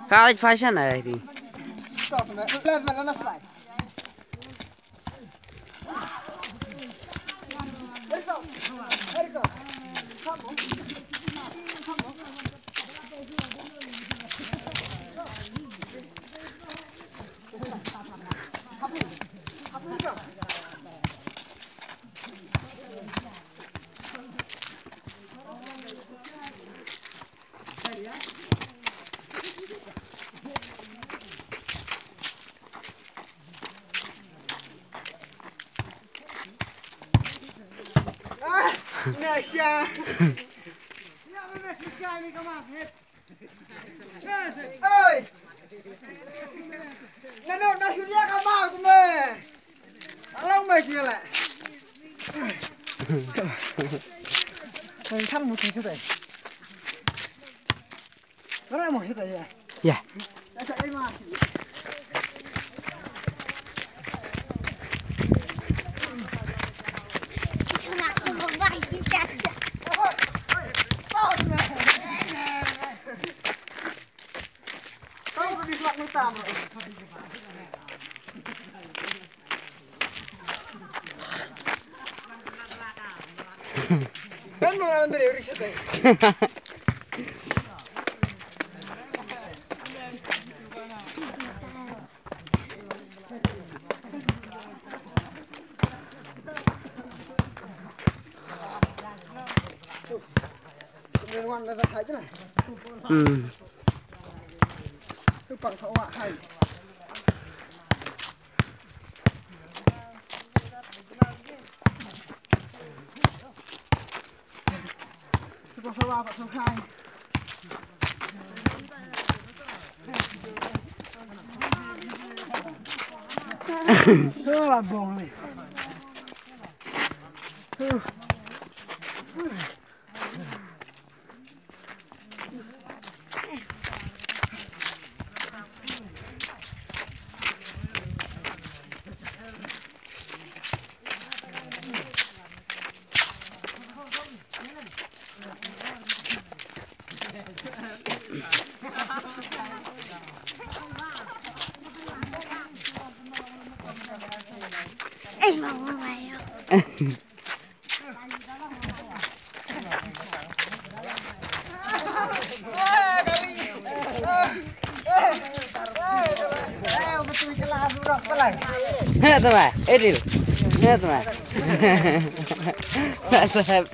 College fashion này thì. Lên mà nó lại. Nasya. Ya benar sekali kamu masih. Oi. Nano nasinya kamu mau tu me. Along masih lah. Kan mau tu sudah. Mana mau sudah ya? Ya. Nasya ini masih. Kan mau ambil urik saya. Kemudian dah tak aja lah. Tu pang thau awak hai. Tu pang thau awak thau hai. Tu lah bong ni. Mama mayo. Teman, Edil. Teman. Tak sahab.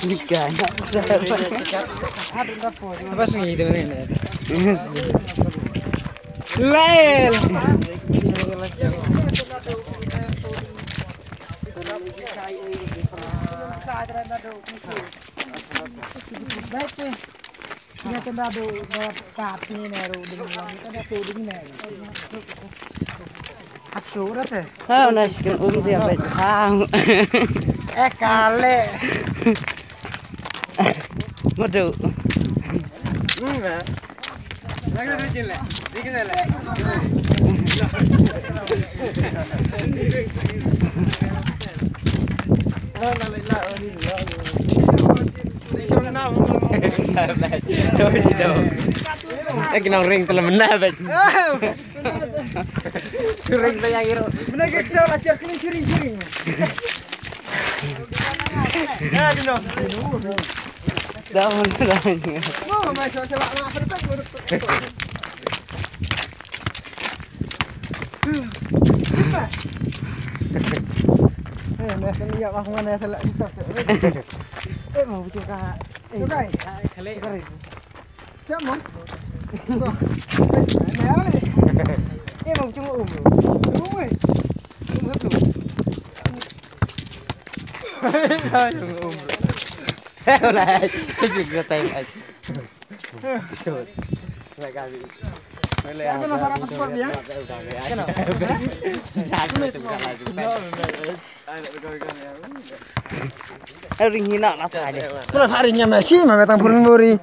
Ikan. Apa sih itu ni? Lain. Baik ni. Ini kena ada kat ni neru dengan ni kena tu dengan neru. Aku rasa. Ah, nasi kebun dia baik. Kale. Madu. Lagi tu cile. Dikit le. Lagi nang ring telah menabet. Sering tayang iro. Benar ke saya ajar kini sering-sering. Ya, dino. Daun dah. Mau macam sebab nak bertak. Cepat. Nak niat aku mana salah kita. Mau butuh kah? Cái Kali. Siap mong. Mèo này. Em mong chung rồi. Đúng rồi. Hết rồi. Sao chung Theo này, cái gì cái tay anh. Trời. Lại cả bị. Cái nó para paspor dia. Cái nào? Sao cái tụi cả lại tụi ring hina lah tadi. Kalau harinya masih, maka tang purun buri.